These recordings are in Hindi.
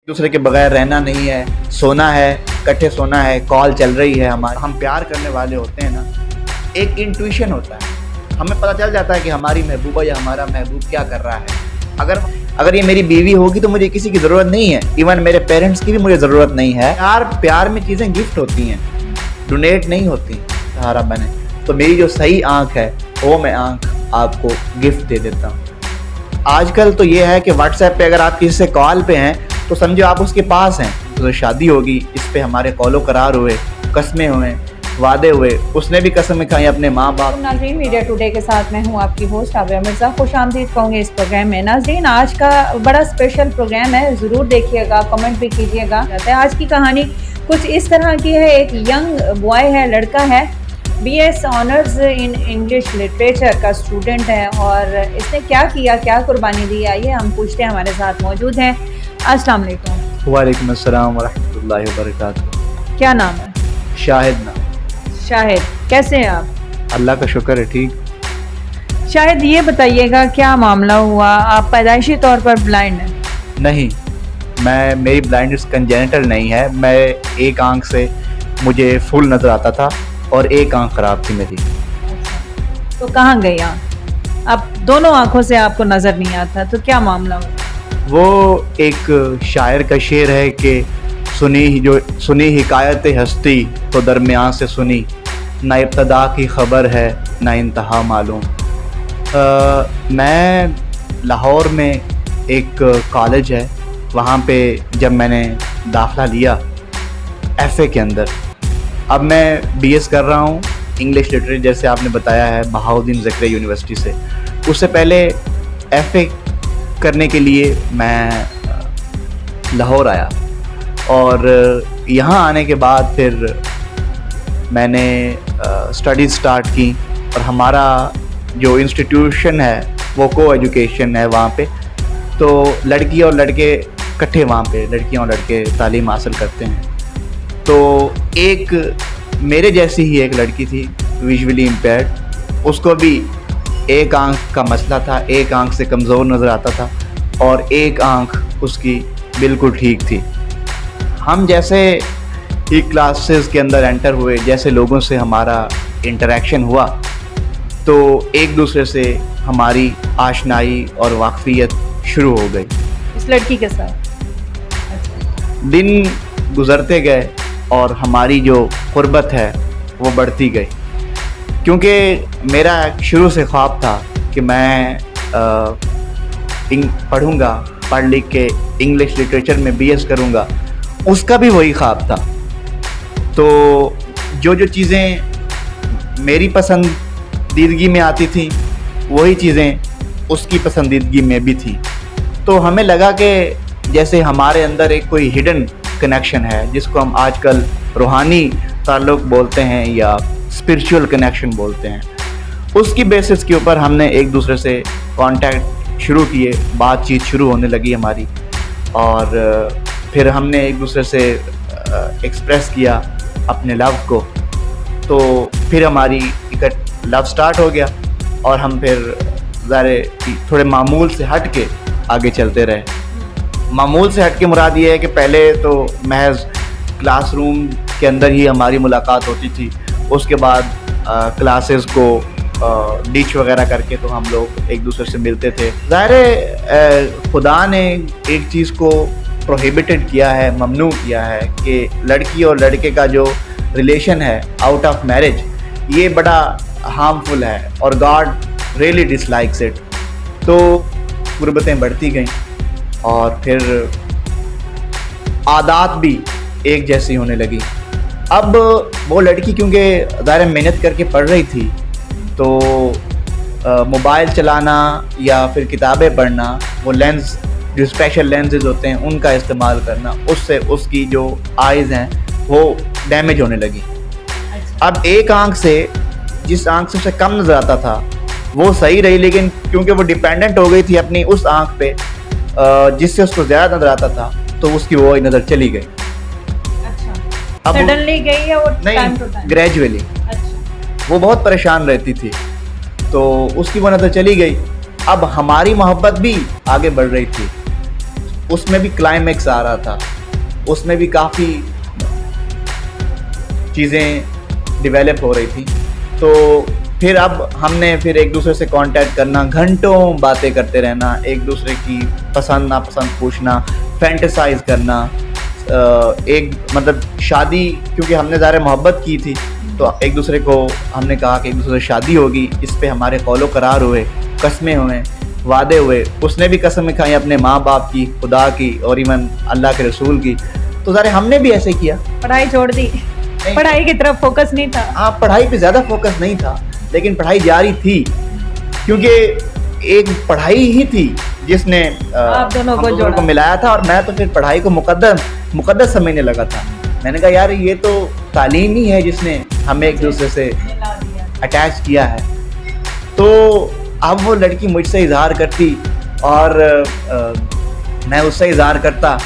दूसरे के बगैर रहना नहीं है, सोना है, इकट्ठे सोना है, कॉल चल रही है हमारा। हम प्यार करने वाले होते हैं ना, एक इंट्यूशन होता है, हमें पता चल जाता है कि हमारी महबूबा या हमारा महबूब क्या कर रहा है। अगर ये मेरी बीवी होगी तो मुझे किसी की ज़रूरत नहीं है, इवन मेरे पेरेंट्स की भी मुझे ज़रूरत नहीं है। प्यार में चीज़ें गिफ्ट होती हैं, डोनेट नहीं होती। सहारा बने तो मेरी जो सही आँख है वो मैं आँख आपको गिफ्ट दे देता हूँ। आजकल तो ये है कि व्हाट्सएप पे अगर आप किसी से कॉल पे हैं तो समझो आप उसके पास हैं। तो शादी होगी, इस पे हमारे कौलो करार हुए, कस्में हुए, वादे हुए, उसने भी कसमें खाई अपने माँ बाप। नाज़रीन, मीडिया टुडे के साथ मैं हूँ आपकी होस्ट आबिया मिर्ज़ा। खुशामदीद कहूँगी इस प्रोग्राम में। नाज़रीन, आज का बड़ा स्पेशल प्रोग्राम है, ज़रूर देखिएगा, कमेंट भी कीजिएगा। आज की कहानी कुछ इस तरह की है। एक यंग बॉय है, लड़का है, BS honours in English literature का स्टूडेंट है और इसने क्या किया, क्या कुर्बानी दी, आइए हम पूछते हैं। हमारे साथ मौजूद हैं। अस्सलाम वालेकुम। वालेकुम अस्सलाम वरहमतुल्लाहि वबरकातुहू। क्या नाम है? शाहिद नाम। शाहिद, कैसे हैं आप? अल्लाह का शुक्र है, ठीक। शाहिद, ये बताइएगा क्या मामला हुआ? आप पैदाइशी तौर पर ब्लाइंड हैं? नहीं, मेरी ब्लाइंडनेस कंजेनिटल नहीं है। मैं एक आंख से मुझे फुल नज़र आता था और एक आंख ख़राब थी मेरी। तो कहाँ गई आँख? अब दोनों आँखों से आपको नज़र नहीं आता, तो क्या मामला हुआ? वो एक शायर का शेर है कि सुनी हिकायत हस्ती तो दरमियान से सुनी, ना इब्तदा की ख़बर है ना इंतहा मालूम। मैं लाहौर में एक कॉलेज है, वहाँ पे जब मैंने दाखिला लिया FA के अंदर, अब मैं BS कर रहा हूँ इंग्लिश लिटरेचर, जैसे आपने बताया है, बहाउद्दीन ज़करिया यूनिवर्सिटी से। उससे पहले FA करने के लिए मैं लाहौर आया और यहाँ आने के बाद फिर मैंने स्टडीज़ स्टार्ट की और हमारा जो इंस्टीट्यूशन है वो को एजुकेशन है वहाँ पे। तो लड़की और लड़के इकट्ठे वहाँ पे, लड़कियाँ और लड़के तालीम हासिल करते हैं। तो एक मेरे जैसी ही एक लड़की थी, विजुअली इम्पेयर्ड, उसको भी एक आंख का मसला था, एक आंख से कमज़ोर नज़र आता था और एक आंख उसकी बिल्कुल ठीक थी। हम जैसे ही क्लासेस के अंदर एंटर हुए, जैसे लोगों से हमारा इंटरेक्शन हुआ, तो एक दूसरे से हमारी आशनाई और वाकफियत शुरू हो गई इस लड़की के साथ। दिन गुज़रते गए और हमारी जो क़ुर्बत है वो बढ़ती गई, क्योंकि मेरा शुरू से ख्वाब था कि मैं पढ़ूँगा, पढ़ लिख के इंग्लिश लिटरेचर में BS करूँगा। उसका भी वही ख्वाब था। तो जो चीज़ें मेरी पसंदीदगी में आती थी वही चीज़ें उसकी पसंदीदगी में भी थी। तो हमें लगा कि जैसे हमारे अंदर एक कोई हिडन कनेक्शन है, जिसको हम आजकल रूहानी ताल्लुक़ बोलते हैं या स्पिरिचुअल कनेक्शन बोलते हैं, उसकी बेसिस के ऊपर हमने एक दूसरे से कांटेक्ट शुरू किए, बातचीत शुरू होने लगी हमारी। और फिर हमने एक दूसरे से एक्सप्रेस किया अपने लव को। तो फिर हमारी एक लव स्टार्ट हो गया और हम फिर ज़ाहिर थोड़े मामूल से हट के आगे चलते रहे। मामूल से हट के मुराद ये है कि पहले तो महज क्लासरूम के अंदर ही हमारी मुलाकात होती थी, उसके बाद क्लासेस को डिच वगैरह करके तो हम लोग एक दूसरे से मिलते थे। ज़ाहिर खुदा ने एक चीज़ को प्रोहिबिटेड किया है, ममनू किया है कि लड़की और लड़के का जो रिलेशन है आउट ऑफ मैरिज, ये बड़ा हार्मफुल है और गॉड रियली डिसलाइक्स इट। तो गुर्बतें बढ़ती गईं और फिर आदात भी एक जैसी होने लगी। अब वो लड़की क्योंकि ज़ाहिर मेहनत करके पढ़ रही थी, तो मोबाइल चलाना या फिर किताबें पढ़ना, वो लेंस जो स्पेशल लेंसेज होते हैं उनका इस्तेमाल करना, उससे उसकी जो आइज़ हैं वो डैमेज होने लगी। अब एक आंख से, जिस आंख से उसे कम नज़र आता था वो सही रही, लेकिन क्योंकि वो डिपेंडेंट हो गई थी अपनी उस आंख पे जिससे उसको ज़्यादा नज़र आता था, तो उसकी वो नज़र चली गई। अच्छा, सडनली गई या वो टाइम टू टाइम? ग्रेजुअली। अच्छा। वो बहुत परेशान रहती थी तो उसकी वो नज़र चली गई। अब हमारी मोहब्बत भी आगे बढ़ रही थी। उसमें भी क्लाइमेक्स आ रहा था, उसमें भी काफ़ी चीज़ें डेवलप हो रही थी। तो फिर अब हमने फिर एक दूसरे से कांटेक्ट करना, घंटों बातें करते रहना, एक दूसरे की पसंद नापसंद पूछना, फैंटेसाइज करना, एक मतलब शादी, क्योंकि हमने ज़्यादा मोहब्बत की थी तो एक दूसरे को हमने कहा कि एक दूसरे से शादी होगी। इस पे हमारे कौलो करार हुए, कस्में हुए, वादे हुए। उसने भी कसमें खाई अपने माँ बाप की, खुदा की और इवन अल्लाह के रसूल की। तो ज़ारे हमने भी ऐसे किया। पढ़ाई छोड़ दी? पढ़ाई की तरफ फोकस नहीं था? हाँ, पढ़ाई पे ज़्यादा फोकस नहीं था, लेकिन पढ़ाई जारी थी, क्योंकि एक पढ़ाई ही थी जिसने आप दोनों को जोड़ा, को मिलाया था। और मैं तो फिर पढ़ाई को मुकद्दस समझने लगा था। मैंने कहा यार ये तो तालीम ही है जिसने हमें एक दूसरे से अटैच किया है। तो अब वो लड़की मुझसे इजहार करती और मैं उससे इजहार करता,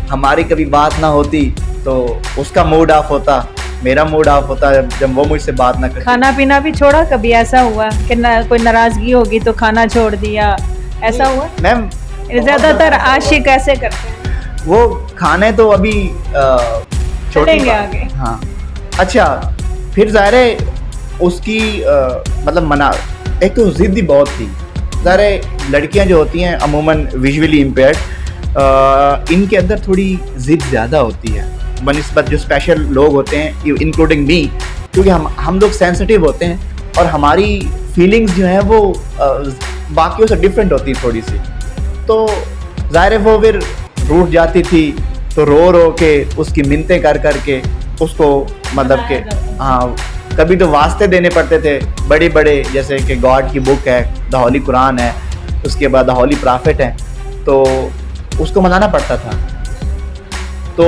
हमारी कभी बात ना होती तो उसका मूड ऑफ होता, मेरा मूड ऑफ होता जब वो मुझसे बात ना करती। खाना पीना भी छोड़ा? कभी ऐसा हुआ कि कोई नाराजगी होगी तो खाना छोड़ दिया, ऐसा हुआ? मैम ज्यादातर आशिक ऐसे करते हैं। वो खाने तो अभी चलेंगे आगे। हाँ, अच्छा, फिर ज़ाहिर है उसकी मतलब मना, एक तो ज़िद्दी बहुत थी। ज़ाहिर है लड़कियां जो होती हैं अमूमन विजुअली इम्पेयर्ड, इनके अंदर थोड़ी ज़िद ज़्यादा होती है बनिस्बत जो स्पेशल लोग होते हैं, इंक्लूडिंग मी, क्योंकि हम लोग सेंसिटिव होते हैं और हमारी फीलिंग्स जो हैं वो बाकियों से डिफरेंट होती है थोड़ी सी। तो ज़ाहिर है वो फिर रूठ जाती थी, तो रो के उसकी मिन्नतें कर के उसको मतलब के, हाँ, कभी तो वास्ते देने पड़ते थे बड़े बड़े, जैसे कि गॉड की बुक है, द होली कुरान है, उसके बाद द होली प्रॉफिट है, तो उसको मनाना पड़ता था। तो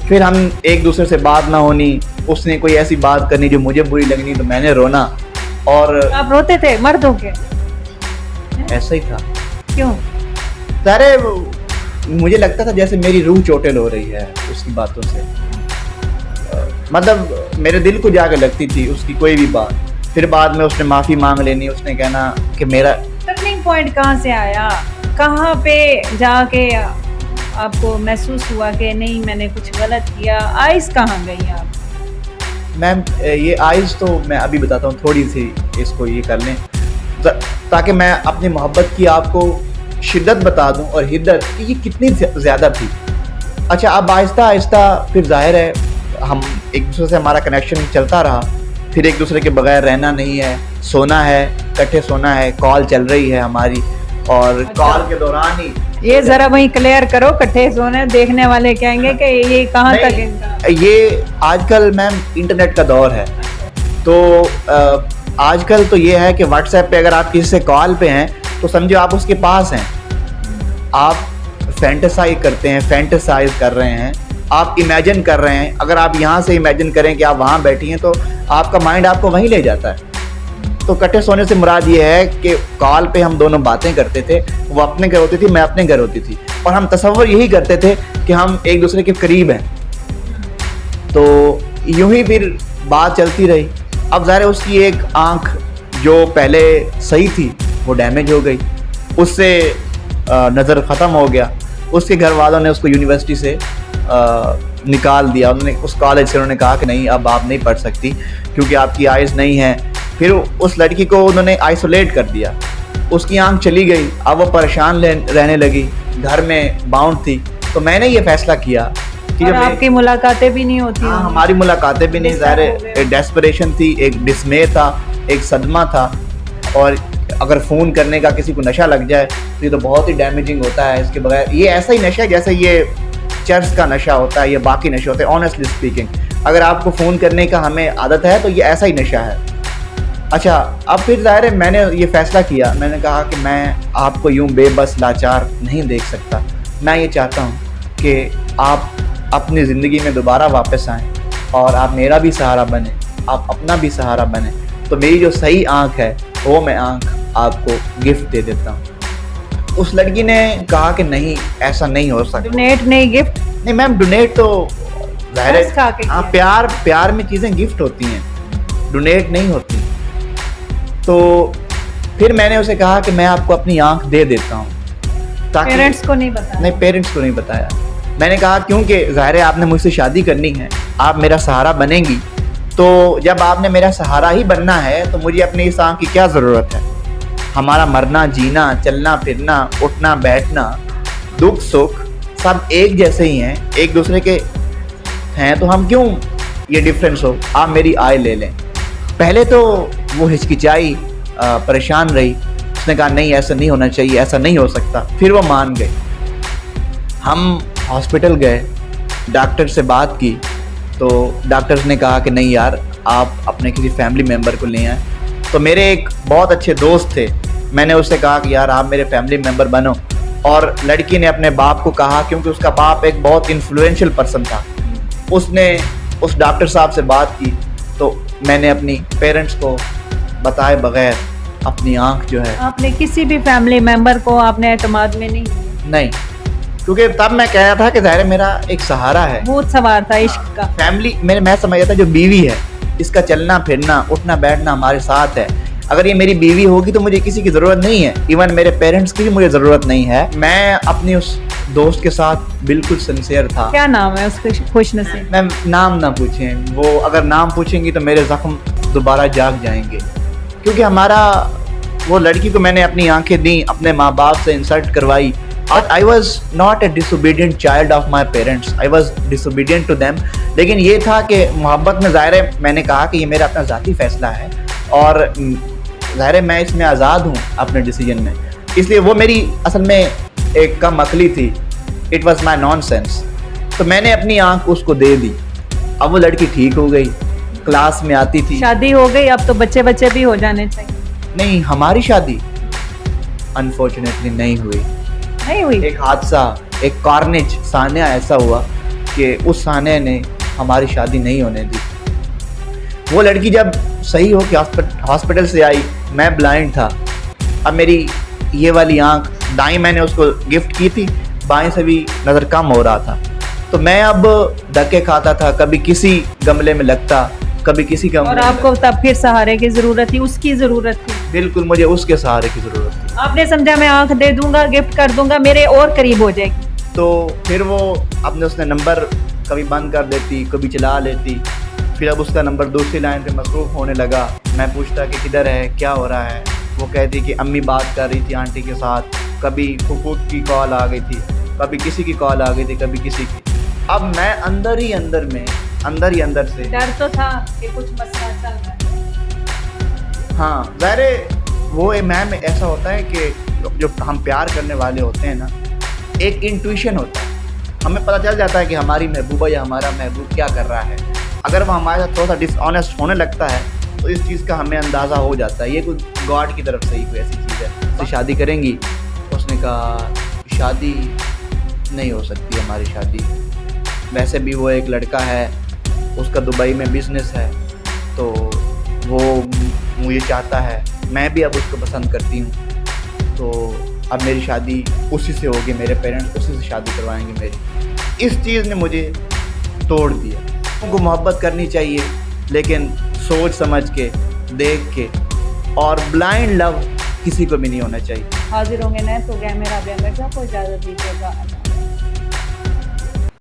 फिर हम एक दूसरे से बात ना होनी, उसने कोई ऐसी बात करनी जो मुझे बुरी लगनी तो मैंने रोना। और आप रोते थे मर्द होके? ऐसा ही था। क्यों? सारे मुझे लगता था जैसे मेरी रूह चोटिल हो रही है उसकी बातों से, मतलब मेरे दिल को जाके लगती थी उसकी कोई भी बात। फिर बाद में उसने माफ़ी मांग लेनी, उसने कहना कि मेरा टर्निंग पॉइंट कहाँ से आया, कहाँ पे जाके आपको महसूस हुआ कि नहीं मैंने कुछ गलत किया? आइज़ कहाँ गई आप? मैम ये आइज़ तो मैं अभी बताता हूँ, थोड़ी सी इसको ये कर लें ताकि मैं अपनी मोहब्बत की आपको शिद्दत बता दूं और हिद्दत कि ये कितनी ज़्यादा थी। अच्छा, अब आहिस्ता आहिस्ता फिर ज़ाहिर है हम एक दूसरे से हमारा कनेक्शन चलता रहा। फिर एक दूसरे के बगैर रहना नहीं है, सोना है, इकट्ठे सोना है, कॉल चल रही है हमारी, और कॉल के दौरान ही ये ज़रा वहीं क्लियर करो, इकट्ठे सोने, देखने वाले कहेंगे कि ये कहाँ तक इनका। ये आजकल मैम इंटरनेट का दौर है, तो आजकल तो ये है कि व्हाट्सएप पे अगर आप किसी से कॉल पे हैं तो समझो आप उसके पास हैं, आप फैंटेसाइज कर रहे हैं, आप इमेजिन कर रहे हैं। अगर आप यहाँ से इमेजिन करें कि आप वहाँ बैठी हैं तो आपका माइंड आपको वहीं ले जाता है। तो इकट्ठे सोने से मुराद ये है कि कॉल पे हम दोनों बातें करते थे, वो अपने घर होती थी, मैं अपने घर होती थी, और हम तसव्वुर यही करते थे कि हम एक दूसरे के करीब हैं। तो यूं ही फिर बात चलती रही। अब ज़ाहिर है उसकी एक आँख जो पहले सही थी वो डैमेज हो गई, उससे नज़र ख़त्म हो गया। उसके घर वालों ने उसको यूनिवर्सिटी से निकाल दिया। उन्होंने उस कॉलेज से उन्होंने कहा कि नहीं, अब आप नहीं पढ़ सकती क्योंकि आपकी आइज़ नहीं है। फिर उस लड़की को उन्होंने आइसोलेट कर दिया, उसकी आंख चली गई। अब वो परेशान रहने लगी, घर में बाउंड थी। तो मैंने ये फैसला किया कि और आपकी मुलाकातें भी नहीं होती? हाँ, हमारी मुलाकातें भी नहीं। ज़ाहिर एक डेस्परेशन थी, एक डिस्मे था, एक सदमा था। और अगर फ़ोन करने का किसी को नशा लग जाए तो ये तो बहुत ही डैमेजिंग होता है। इसके बगैर ये ऐसा ही नशा है जैसे ये चर्च का नशा होता है या बाकी नशे होते हैं। ऑनेस्टली स्पीकिंग, अगर आपको फ़ोन करने का हमें आदत है तो ये ऐसा ही नशा है। अच्छा, अब फिर ज़ाहिर है मैंने ये फ़ैसला किया, मैंने कहा कि मैं आपको यूं बेबस लाचार नहीं देख सकता। मैं ये चाहता हूँ कि आप अपनी ज़िंदगी में दोबारा वापस आएँ और आप मेरा भी सहारा बने, आप अपना भी सहारा बने। तो मेरी जो सही आँख है वो मैं आँख आपको गिफ्ट दे देता हूँ। उस लड़की ने कहा कि नहीं, ऐसा नहीं हो सकता। डोनेट नहीं, गिफ्ट नहीं मैम, डोनेट तो ज़ाहिर है, हाँ, प्यार में चीज़ें गिफ्ट होती हैं, डोनेट नहीं होती। तो फिर मैंने उसे कहा कि मैं आपको अपनी आंख दे देता हूँ ताकि पेरेंट्स को नहीं बताया? नहीं, पेरेंट्स को नहीं बताया। मैंने कहा क्योंकि ज़ाहिर है आपने मुझसे शादी करनी है, आप मेरा सहारा बनेंगी, तो जब आपने मेरा सहारा ही बनना है तो मुझे अपनी इस आँख की क्या ज़रूरत है। हमारा मरना जीना, चलना फिरना, उठना बैठना, दुख सुख सब एक जैसे ही हैं, एक दूसरे के हैं, तो हम क्यों ये डिफरेंस हो। आप मेरी आय ले लें। पहले तो वो हिचकिचाई, परेशान रही, उसने कहा नहीं ऐसा नहीं होना चाहिए, ऐसा नहीं हो सकता। फिर वो मान गए। हम हॉस्पिटल गए, डॉक्टर से बात की तो डॉक्टर्स ने कहा कि नहीं यार, आप अपने किसी फैमिली मेम्बर को ले आए। तो मेरे एक बहुत अच्छे दोस्त थे, मैंने उससे कहा कि यार आप मेरे फैमिली मेम्बर बनो। और लड़की ने अपने बाप को कहा, क्योंकि उसका बाप एक बहुत इन्फ्लुएंशियल पर्सन था। उसने उस डॉक्टर साहब से बात की तो मैंने अपनी पेरेंट्स को बताए बगैर अपनी आंख जो है, आपने किसी भी फैमिली मेंबर को आपने एतमाद में नहीं, क्योंकि तब मैं कह रहा था कि ज़ाहिर है मेरा एक सहारा है, भूत सवार था इश्क का। फैमिली मैं समझ रहा था जो बीवी है इसका चलना फिरना उठना बैठना हमारे साथ है। अगर ये मेरी बीवी होगी तो मुझे किसी की ज़रूरत नहीं है, इवन मेरे पेरेंट्स की भी मुझे ज़रूरत नहीं है। मैं अपनी उस दोस्त के साथ बिल्कुल सिंसियर था। क्या नाम है उसके खुशनसीब? मैं नाम ना पूछें, वो अगर नाम पूछेंगी तो मेरे ज़ख्म दोबारा जाग जाएंगे। क्योंकि हमारा वो लड़की को मैंने अपनी आंखें दी, अपने माँ बाप से इंसल्ट करवाई। I was not a disobedient child of my parents. I was disobedient to them. लेकिन ये था कि मोहब्बत में ज़ाहिर है मैंने कहा कि ये मेरा अपना ज़ाती फ़ैसला है और ज़ाहिर है मैं इसमें आज़ाद हूँ अपने डिसीजन में। इसलिए वो मेरी असल में एक कम अकली थी। It was my nonsense. तो मैंने अपनी आंख उसको दे दी। अब वो लड़की ठीक हो गई, क्लास में आती थी। शादी हो गई, अब तो बच्चे भी हो जाने चाहिए। नहीं, हमारी शादी अनफॉर्चुनेटली नहीं हुई। एक हादसा, एक कार्नेज सान्या ऐसा हुआ कि उस सान्या ने हमारी शादी नहीं होने दी। वो लड़की जब सही हो के हॉस्पिटल से आई, मैं ब्लाइंड था। अब मेरी ये वाली आंख दाईं मैंने उसको गिफ्ट की थी, बाएं से भी नज़र कम हो रहा था। तो मैं अब धक्के खाता था, कभी किसी गमले में लगता, कभी किसी गमले और आपको तब फिर सहारे की ज़रूरत थी, उसकी ज़रूरत थी। बिल्कुल, मुझे उसके सहारे की ज़रूरत थी। आपने समझा मैं आंख दे दूंगा, गिफ्ट कर दूंगा, मेरे और करीब हो जाएगी। तो फिर वो अपने उसने नंबर कभी बंद कर देती, कभी चला लेती। फिर अब उसका नंबर दूसरी लाइन पे मसरूफ़ होने लगा। मैं पूछता कि किधर है, क्या हो रहा है। वो कहती कि अम्मी बात कर रही थी आंटी के साथ। कभी फूफू की कॉल आ गई थी, कभी किसी की कॉल आ गई थी, कभी किसी की। अब मैं अंदर ही अंदर से डर तो था कि कुछ मसला चल रहा है। हाँ, ज़ाहिर वो मैम ऐसा होता है कि जो हम प्यार करने वाले होते हैं ना, एक इंट्यूशन होता है। हमें पता चल जाता है कि हमारी महबूबा या हमारा महबूब क्या कर रहा है। अगर वो हमारे साथ थोड़ा सा डिसऑनेस्ट होने लगता है तो इस चीज़ का हमें अंदाज़ा हो जाता है। ये कुछ गॉड की तरफ से ही कोई ऐसी चीज़ है। तो शादी करेंगी? उसने कहा शादी नहीं हो सकती हमारी शादी। वैसे भी वो एक लड़का है, उसका दुबई में बिज़नेस है, तो वो मुझे चाहता है, मैं भी अब उसको पसंद करती हूँ। तो अब मेरी शादी उसी से होगी, मेरे पेरेंट्स उसी से शादी करवाएंगे मेरी। इस चीज़ ने मुझे तोड़ दिया। उनको मोहब्बत करनी चाहिए, लेकिन सोच समझ के, देख के, और ब्लाइंड लव किसी को भी नहीं होना चाहिए। हाजिर होंगे नए प्रोग्राम में। राबिया मिर्ज़ा को इजाज़त दीजिएगा।